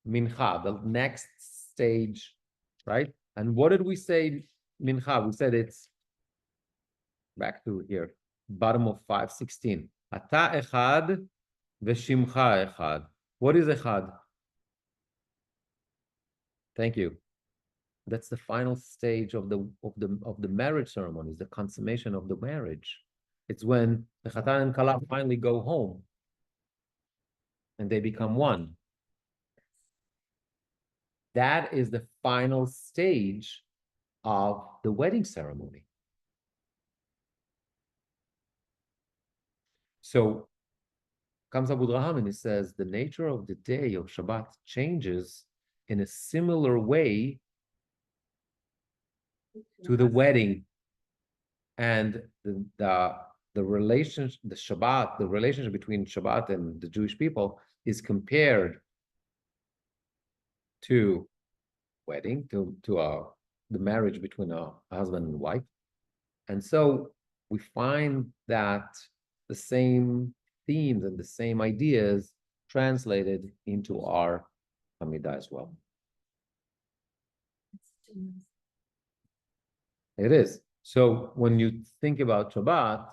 mincha, the next stage, right? And what did we say, mincha? We said it's back to here, bottom of 516. Ata echad v'shimcha echad. What is echad? Thank you. That's the final stage of the marriage ceremony, is the consummation of the marriage. It's when the chatan and kala finally go home and they become one. That is the final stage of the wedding ceremony. So comes Abu Draham and he says the nature of the day of Shabbat changes in a similar way to the wedding, and the relationship, the Shabbat, the relationship between Shabbat and the Jewish people is compared to wedding, to the marriage between a husband and wife. And so we find that the same themes and the same ideas translated into our Amidah as well. It is. So when you think about Shabbat,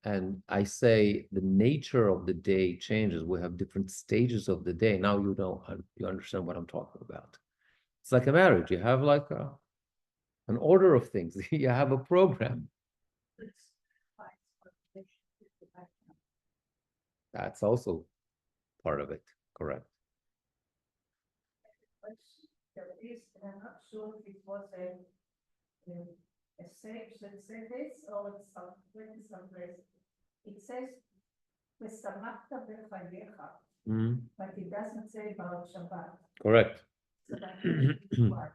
and I say the nature of the day changes, we have different stages of the day. Now you know, you understand what I'm talking about. It's like a marriage. You have like an order of things. You have a program. That's also part of it, correct? There is, and I'm not sure if it was a sage that said this, or it's someplace. It says, "V'samachta b'chayecha," Mhm. but it doesn't say about Shabbat. Correct. So that's why.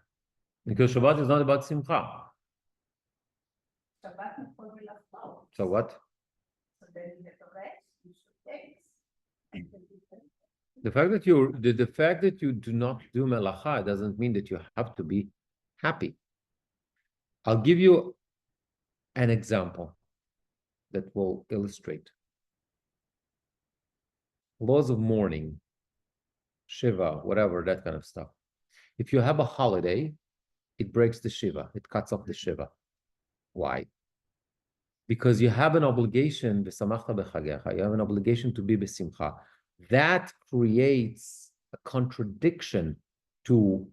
Because Shabbat is not about simcha. Shabbat יכול לחזור. So what? So then you get the rest, you should take. The fact that you do not do melacha doesn't mean that you have to be happy. I'll give you an example that will illustrate. Laws of mourning, Shiva, whatever, that kind of stuff. If you have a holiday, it breaks the Shiva, it cuts off the Shiva. Why? Because you have an obligation, you have an obligation to be besimcha. That creates a contradiction to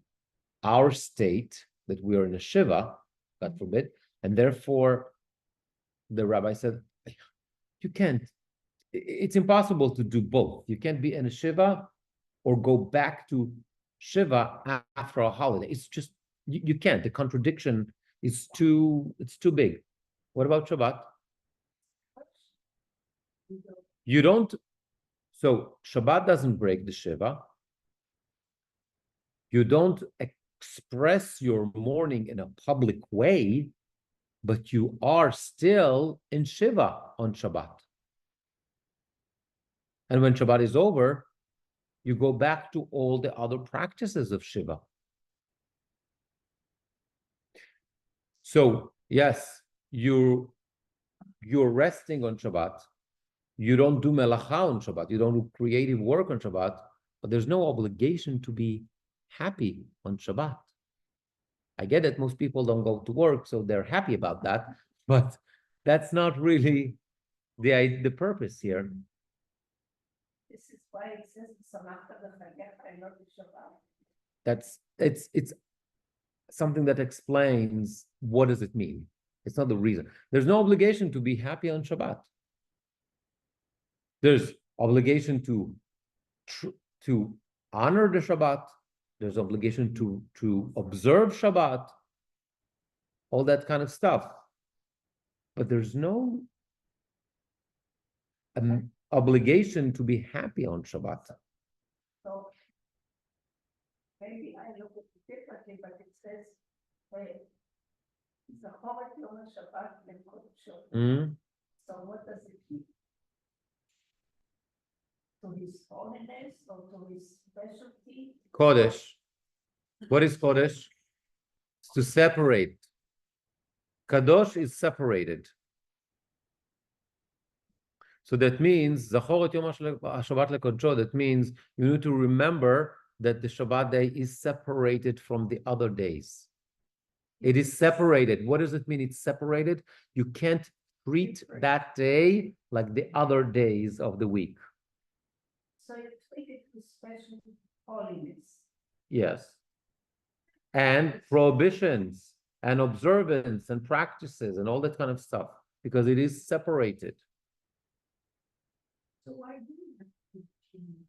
our state that we are in a Shiva, God forbid, and therefore the rabbi said, you can't, it's impossible to do both. You can't be in a Shiva or go back to Shiva after a holiday. It's just, you can't. The contradiction is it's too big. What about Shabbat? You don't, so Shabbat doesn't break the Shiva. You don't express your mourning in a public way, but you are still in Shiva on Shabbat. And when Shabbat is over, you go back to all the other practices of Shiva. So yes, you're resting on Shabbat. You don't do melacha on Shabbat. You don't do creative work on Shabbat, but there's no obligation to be happy on Shabbat. I get it. Most people don't go to work, so they're happy about that, but that's not really the purpose here. This is why it says, "Samachta b'chagech v'lo b'Shabbat." It's something that explains what does it mean. It's not the reason. There's no obligation to be happy on Shabbat. There's obligation to honor the Shabbat. There's obligation to observe Shabbat, all that kind of stuff. But there's no obligation to be happy on Shabbat. So maybe I look at it differently, but it says, "Zachoret Yom HaShabbat lekodesh." Mhm. So what does it mean? To his holiness or to his specialty? Kodesh. What is Kodesh? It's to separate. Kadosh is separated. So that means Zachoret Yom HaShabbat lekodesh. That means you need to remember that the Shabbat day is separated from the other days. It is separated. What does it mean? It's separated. You can't treat that day like the other days of the week. So you treat it with special holiness. Yes. And prohibitions and observance and practices and all that kind of stuff, because it is separated. So why do you have to change?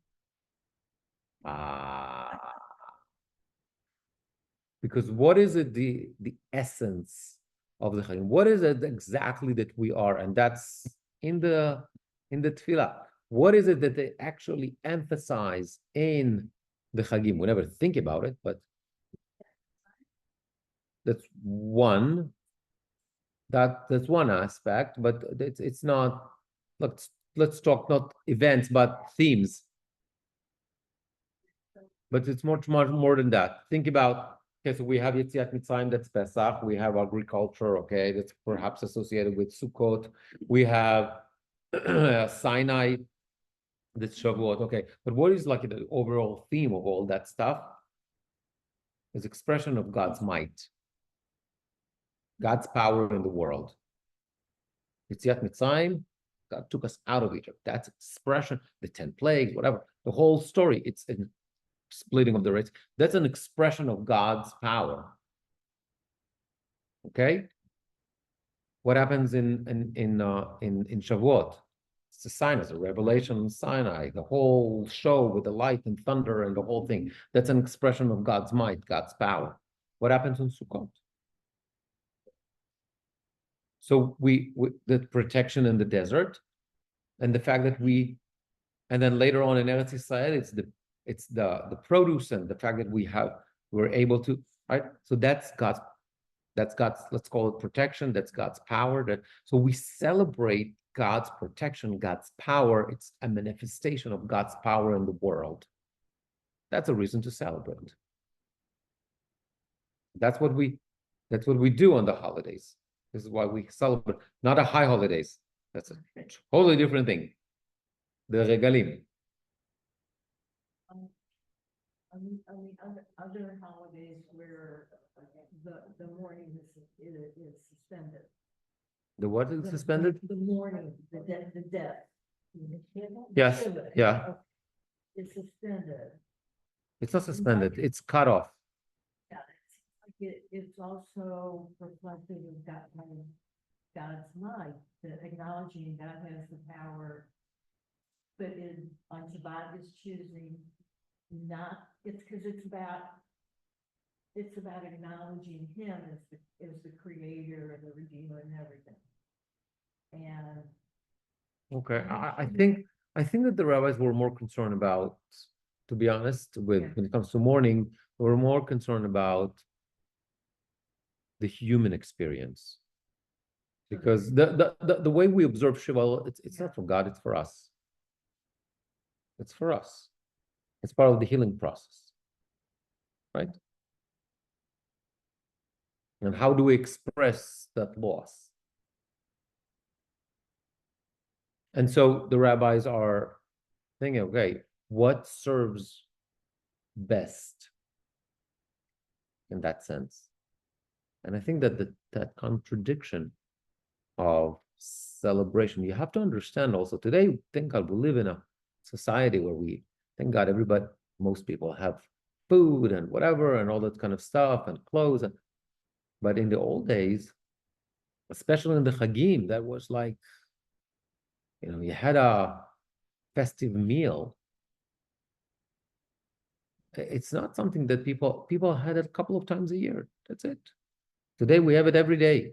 Because what is it, the essence of the Chagim? What is it exactly that we are? And that's in the Tefillah. What is it that they actually emphasize in the Chagim? We never think about it, but that's one. That's one aspect, but it's not. Let's talk not events, but themes. But it's much more than that. Think about, okay, so we have Yetziat Mitzrayim, that's Pesach. We have agriculture, okay, that's perhaps associated with Sukkot. We have Sinai, that's Shavuot, okay. But what is like the overall theme of all that stuff? Is expression of God's might, God's power in the world. Yetziat Mitzrayim, God took us out of Egypt. That's expression, the 10 plagues, whatever. The whole story, it's a splitting of the race. That's an expression of God's power. Okay? What happens in Shavuot? It's a sign, it's a revelation in Sinai, the whole show with the light and thunder and the whole thing. That's an expression of God's might, God's power. What happens in Sukkot? So the protection in the desert, and the fact that and then later on in Eretz Yisrael, it's the produce and the fact that we're able to, right? So that's God's, let's call it protection. That's God's power. So we celebrate God's protection, God's power. It's a manifestation of God's power in the world. That's a reason to celebrate. That's what we do on the holidays. This is why we celebrate, not a high holidays. That's a totally different thing. The regalim. On the other holidays where the mourning is suspended. The what is suspended? The mourning, the death. Yes, yeah. It's suspended. It's not suspended, it's cut off. Yeah, it's also reflective of God's might, that acknowledging God has the power. But on Shabbat is choosing not, it's because it's about acknowledging him as the creator and the redeemer and everything. And Okay, I think that the rabbis were more concerned about, to be honest, when it comes to mourning, they were more concerned about the human experience. Because the way we observe Shiva, it's not for God, it's for us. It's for us. It's part of the healing process, right? And how do we express that loss? And so the rabbis are thinking, okay, what serves best in that sense? And I think that that contradiction of celebration. You have to understand also today, thank God, we live in a society where thank God, most people have food and whatever and all that kind of stuff and clothes. But in the old days, especially in the Chagim, that was like, you had a festive meal. It's not something that people had it a couple of times a year. That's it. Today we have it every day.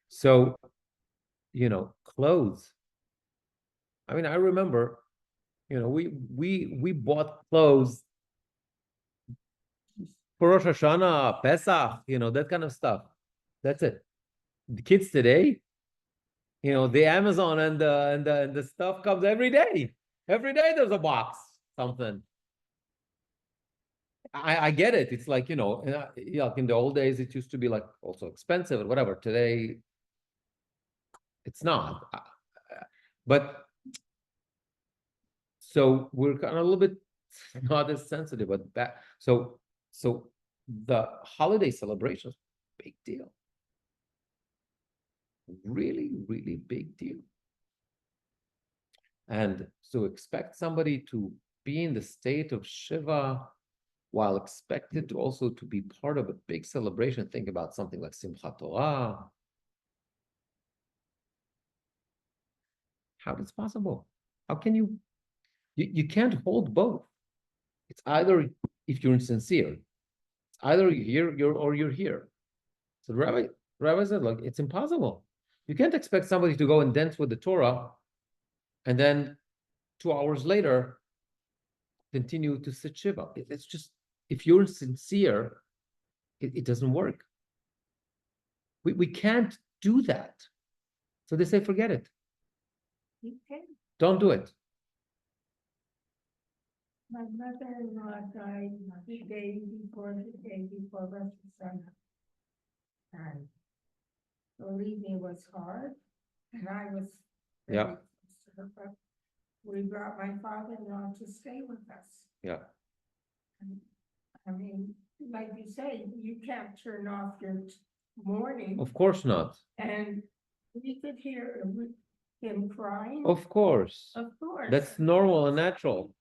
So, clothes. I mean, I remember, we bought clothes for Rosh Hashanah, Pesach, that kind of stuff. That's it. The kids today, the Amazon and the stuff comes every day. Every day there's a box, something. I get it. It's like, in the old days, it used to be like also expensive and whatever. Today, it's not. But so we're kind of a little bit not as sensitive, but that. So the holiday celebrations, big deal. Really, really big deal. And so expect somebody to be in the state of Shiva while expected to also to be part of a big celebration. Think about something like Simchat Torah. How is it possible? How can you can't hold both. It's either, if you're insincere, it's either you're here or you're here. So the Rabbi said, look, it's impossible. You can't expect somebody to go and dance with the Torah and then 2 hours later continue to sit Shiva. It's just, if you're sincere, it doesn't work. We can't do that. So they say, forget it. You can. Don't do it. My mother-in-law died the day before Rosh Hashanah. And believe me, it was hard, and I was very close to her, but we brought my father-in-law to stay with us. Yeah. And, I mean, like you say, you can't turn off your morning, Of course not. and we could hear him crying. Of course. Of course. That's normal and natural.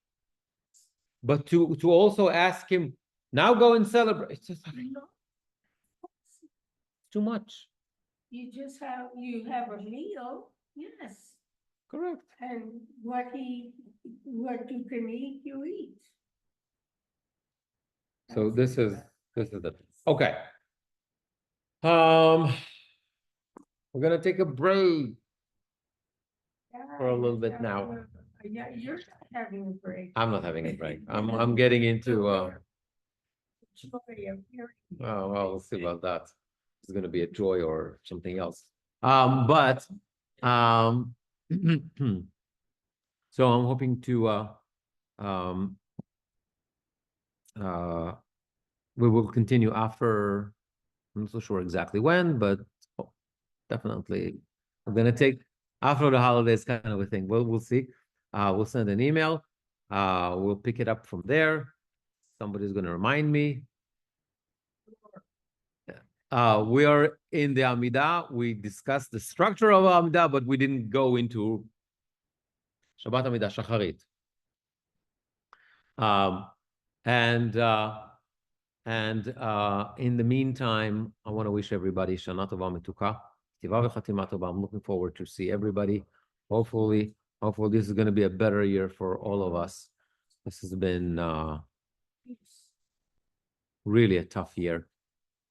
But to also ask him, now go and celebrate, it's just too much. You just have a meal, yes, Correct. and what you can eat, you eat. So this is the okay. We're gonna take a break for a little bit now. Yeah, you're having a break. I'm not having a break. I'm getting into Joy of hearing. oh well, we'll see about that. It's gonna be a joy or something else. But so I'm hoping to we will continue after, I'm not so sure exactly when, but definitely I'm gonna take after the holidays kind of a thing. We'll see. We'll send an email. We'll pick it up from there. Somebody's gonna remind me. We are in the Amidah. We discussed the structure of Amidah, but we didn't go into Shabbat Amidah Shacharit. And in the meantime, I want to wish everybody Shana Tova Metuka, Tiva v'Chatima Tova. I'm looking forward to see everybody. Hopefully this is going to be a better year for all of us. This has been really a tough year.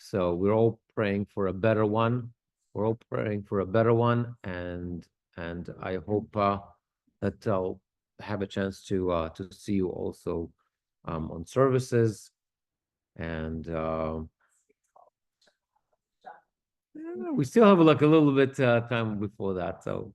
So we're all praying for a better one. We're all praying for a better one, and I hope that I'll have a chance to see you also on services, and we still have like a little bit time before that. So